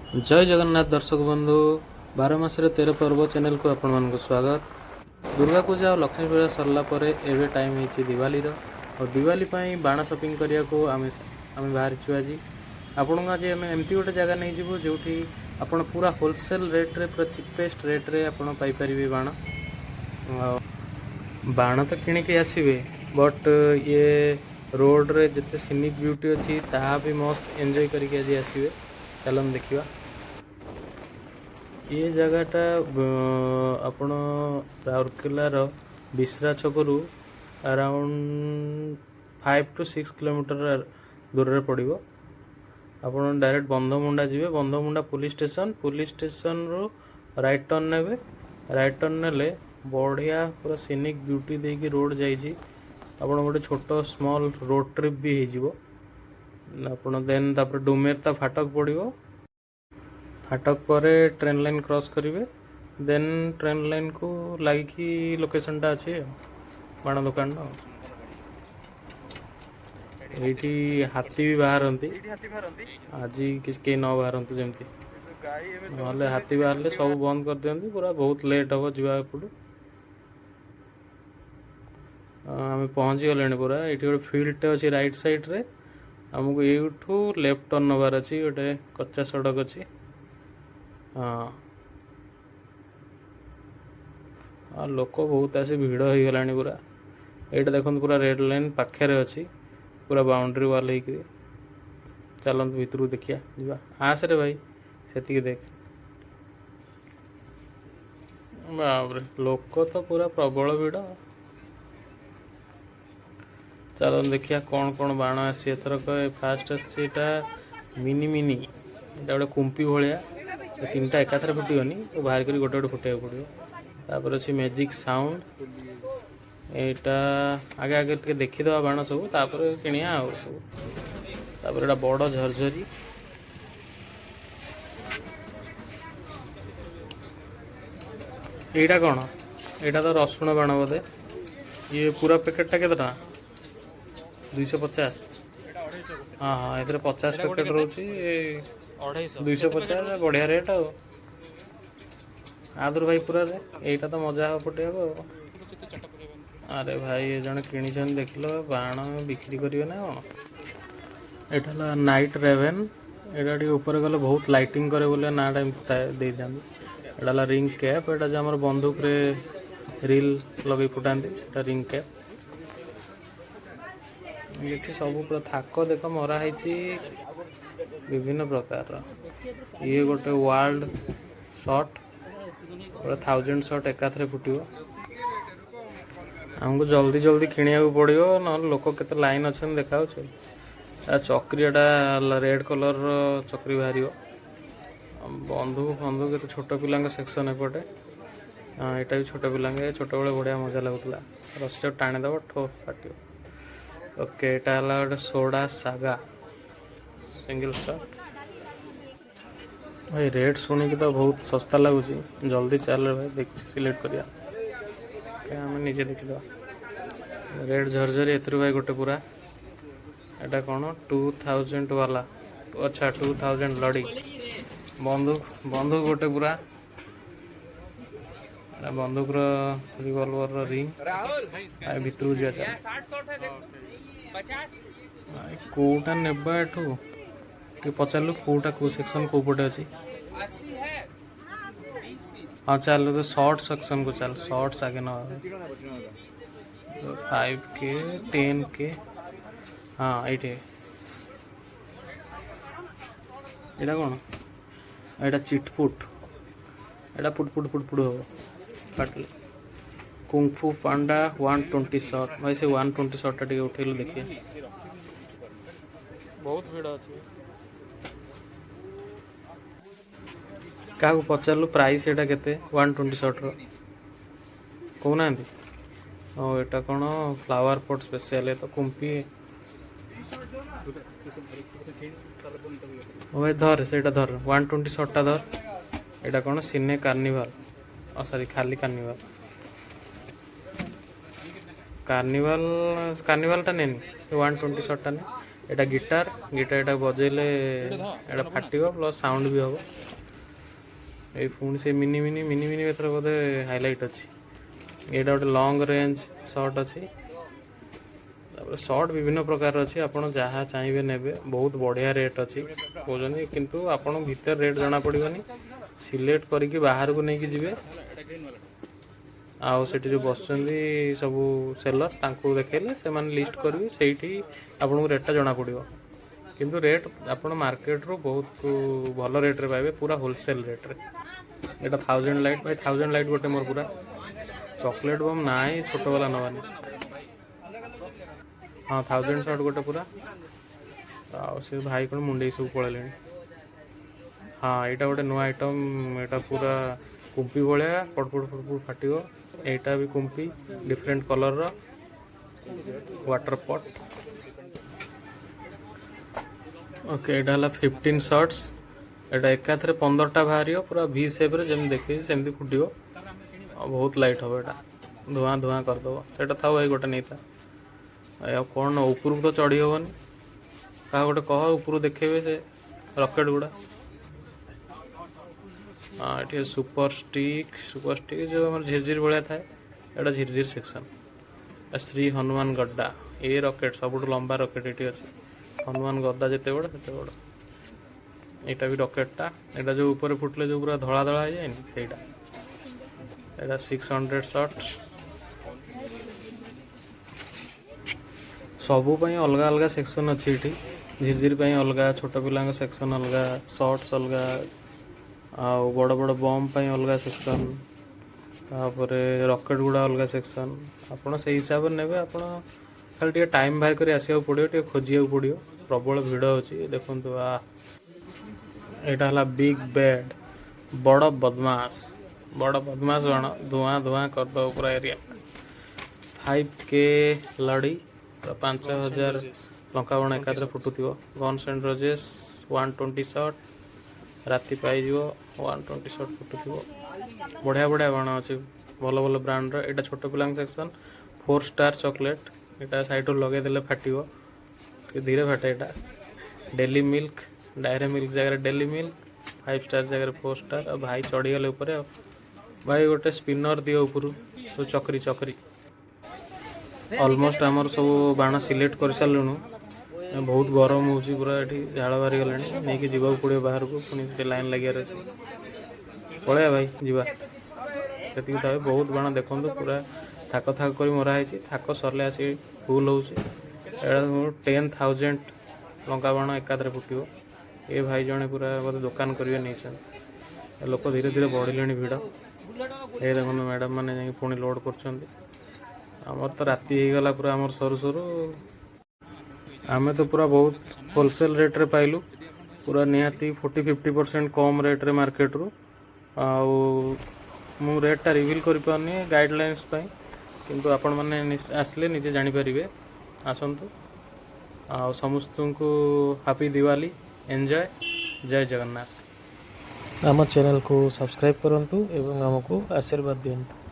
जय जगन्नाथ दर्शक बंधु 12 मास 13 पर्व चैनल को आपण मान स्वागत। दुर्गा पूजा और लक्ष्मी पूजा सरला परे एवे टाइम है दिवाली और दिवाली बाण शॉपिंग करने को आम बाहर आज आपण आज आम एमती गोटे जगह नहीं जीवु जो आपण पूरा होलसेल रेट रे पूरा चिपेस्ट रेट रे आपण पाइपर बाण बाण तो किणिकी आसवे बट ये रोड रे जिते सीनिक ब्यूटी अच्छी ता भी मस्त एंजॉय करके आज आसवे। चलन देखिए ये जगहटा आपण राउरकेलार बिश्रा छकरू अराउंड 5 to 6 किलोमीटर दूर रे पड़ो। आपण डायरेक्ट बंधमुंडा जी बंधमुंडा पुलिस स्टेशन रू राइट टर्न ने राइट टर्न ने बढ़िया पूरा सीनिक ब्यूटी देकी रोड जाइए आपण गोटे छोट स्मॉल रोड ट्रिप भी हो आपण देन तापर डुमेरता फाटक पड़ो फाटक पर ट्रेन लाइन क्रॉस करेंगे देन ट्रेन लाइन को लगी लोकेशनटा अच्छे बाण दुकान ये हाथी भी बाहर आज किसी न बाहर जमी ना हाथी बाहर सब बंद कर दिखती पूरा बहुत लेट हम जावापटू आम पहुँची गले पूरा ये गोटे फील्ड अच्छी राइट साइड रे आमको यूठू लेफ्ट टर्न नबार अच्छी गोटे कच्चा सड़क अच्छी। हाँ लोक बहुत आसी भिड़ हो गला पूरा ये देखते पूरा रेड लाइन पाखे अच्छी पूरा बाउंड्री वाल हो चलत भितर देखिया जा आस रे भाई से देख बाबरे लोक तो पूरा प्रबल भिड़। चलो देखिया कौन कौन बाण आसी एथरक फास्ट आसटा मिनी मिनी एटा गोटे कुंपी भाया 3टा एकाथरे फुटगनी तो बाहर कर गोटे गोटे फुटे पड़ो तापर अच्छी मैजिक साउंड यहाँ आगे आगे टे देखीदे बाण सब तापर किणिया सब एटा बड़ झरझरी यहाँ कौन यहाँ तो रसुण बाण बोधे ये पूरा पैकेटा के 250 हाँ हाँ ये 50 पैकेट रोचे 250 बढ़िया रेट आदर भाई पूरा रे यहीटा तो मजा हम पटे अरे भाई ये जन कि देख लो बाण बिक्री करेंगे ना कौन यहाँ नाइट रेवेन यहाँ ऊपर गले बहुत लाइटिंग करे बोले नाटा दे दिखाँ रिंग कैप यहाँ जो आम बंदूक रे रील लगे फुटाती से रिंग कैप ये सब पूरा थाक देख मराही विभिन्न प्रकार ये गोटे वर्ल्ड शॉट पूरा 1000 शॉट एकाथरे फुटो आमको जल्दी जल्दी किणा पड़ो ना लोक के लाइन अच्छा देखा चक्रीटा रेड कलर चक्री बाहर बंधुक बंधुक के छोट पिला सेक्शन एपटे हाँ यहाँ भी छोट पिला छोट बड़े बढ़िया मजा लगुला रस्सी टाणीदेव ठो फाट ओके यहाँ गोटे सोडा सागा सिंगल शॉट भाई रेट शुणी तो बहुत सस्ता लगुच जल्दी चल भाई देख सिलेक्ट करिया आम निजे देखीद रेड झरझरी ए भाई गोटे पूरा एटा कौन 2000 वाला अच्छा 2000 लड़ी बंदूक बंदूक गोटे पूरा बंदूक रिवॉल्वर रिंग भितर जा कोटा नेबा एठू कि पचारू कोटा को सेक्शन को पटे अच्छी हाँ चल तो शॉर्ट सेक्शन को चल शॉर्ट्स आगे न 5K 10K हाँ ये यहाँ कौन यहाँ चिटपुट यहाँ पुट पुट पुट पुट हम काटले कुंफू पांडा 120 शॉट भाई से 120 शॉट टे उठेलु देखिए बहुत भीड़ अच्छी क्या पचारू प्राइस एटा केते 120 शॉट रो कहना और यहाँ कौन फ्लावर पॉट स्पेशल है तो कुंपी भाई धर से धर 120 शॉटा धर यहाँ कौन सिने कार्निवाल सॉरी खाली कार्निवाल कार्निवाल कार्निवाल टा नहीं 120 शॉटा नहीं एटा गिटार गिटार एटा बजेले एटा फाटिबो प्लस साउंड भी हबो ए पुणी से मिनी मिनी मिनी मिनी भीतर बोधे हाइलाइट अच्छी एटा गोटे लॉन्ग रेंज शॉट अच्छी शॉट विभिन्न प्रकार अच्छी आपड़ जहाँ चाहिए ने बहुत बढ़िया रेट अच्छी कहते किंतु आपन भीतर रेट जना पड़ोनी सिलेक्ट करके बाहर को लेकिन जी आउ से जो बस सब सेलर तांको देखेले से माने लिस्ट करेंगे से आपको रेटा जना पड़ो किंतु रेट आपन मार्केट रो बहुत भल रेट रे पाइबे पूरा होलसेल रेट रे एटा 1000 लाइट भाई 1000 लाइट गोटे मोर पूरा चॉकलेट बम ना ही छोट वाला नवानी हाँ 1000 शॉट गोटे पूरा आ से भाई कौन मुंडे सब पड़े हाँ यहाँ गोटे नुआ आइटम यहाँ पूरा कुंपी भाया पटपट फटपट फाटिव यहाँ भी कुंपी डिफरेंट कलर रो वाटर पॉट ओके यहाँ 15 शॉट्स यहाँ एकाथरे 15टा बाहर पूरा भी सेप रे जमी देखे सेमती फुटो बहुत लाइट हम यहाँ धुआं धुआं करदेव से था भाई गोटे नहीं था कौन ऊपर तो चढ़ी हेनी क्या गोटे कह ऊपर देखेबे से रकेट गुड़ा हाँ ये सुपर स्टिक जो आम झिरझिर भाया थाए यहाँ झिरझिर सेक्शन श्री हनुमान गड्डा ये रकेट सब लंबा रकेट ये अच्छे हनुमान गद्दा जिते बड़ से बड़ यहाँ भी रकेटा यहाँ जो ऊपर फुटले जो पूरा धड़ा धड़ा हो जाए सहीटा यहाँ 600 शॉट्स सबूपाई अलग अलग सेक्शन अच्छी ये झिरझिर अलग छोट पिला सेक्शन अलग शॉर्ट्स अलग आ बड़ बड़ बम अलग सेक्शन तापर रकेट गुड़ा अलग सेक्शन आपड़ से हिसाब से ने आप खाली टाइम बाहर कर आसो पड़ो खोजा पड़ो प्रबल भिड़ अच्छी देखु यहाँ बिग बेड बड़ बदमाश कौन धुआं धुआं करदे पूरा एरिया 5K लड़ी 5000 टंका बाण एकाद्रे फुटुव गन्स एंड रोजेस 120 शॉट राति पाई 120 शॉट फुटुव बढ़िया बढ़िया बाण अच्छे भल भल ब्रांड रा छोट पिला सेक्शन 4 स्टार चॉकलेट यहाँ साइड लगेदे फाटिव धीरे फाटे यहाँ डेली मिल्क डायरी मिल्क जगह डेली मिल्क 5 स्टार जगह 4 स्टार भाई चढ़ीगले उपर भाई गोटे स्पिनर दियो ऊपर तो चक्री चक्री ऑलमोस्ट आमर सब बाण सिलेक्ट कर सारूँ बहुत गरम हो पूरा ये झाड़ बाहरी गला नहीं जावाक पड़ो बाहर को पुणी लाइन लगे पलैया भाई जीवा से बहुत बाण देखो पूरा थाक थाक कर मराई थाक सरले आसी फुल हो 10,000 टंका बाण एकाद्रे फुटो ये भाई जड़े पूरा बोधे दुकान करेंगे नहीं लोक धीरे धीरे बढ़िले भिड़ ये देखो मैडम मैंने पुणी लोड कर तो राति गला पूरा आमर सरू सरू आमे तो पूरा बहुत होलसेल रेट रे पाइलु पूरा निहाती 40-50% कम रेट रे मार्केट रू मु रेटा रिवील कर पारनी गाइडलाइंस किंतु आपण मैंने आसले निजे जानी परिबे आसंतु समस्त को हैप्पी दिवाली एंजॉय जय जगन्नाथ। आम चैनल को सब्सक्राइब करंतु एवं आमको आशीर्वाद दियंतु।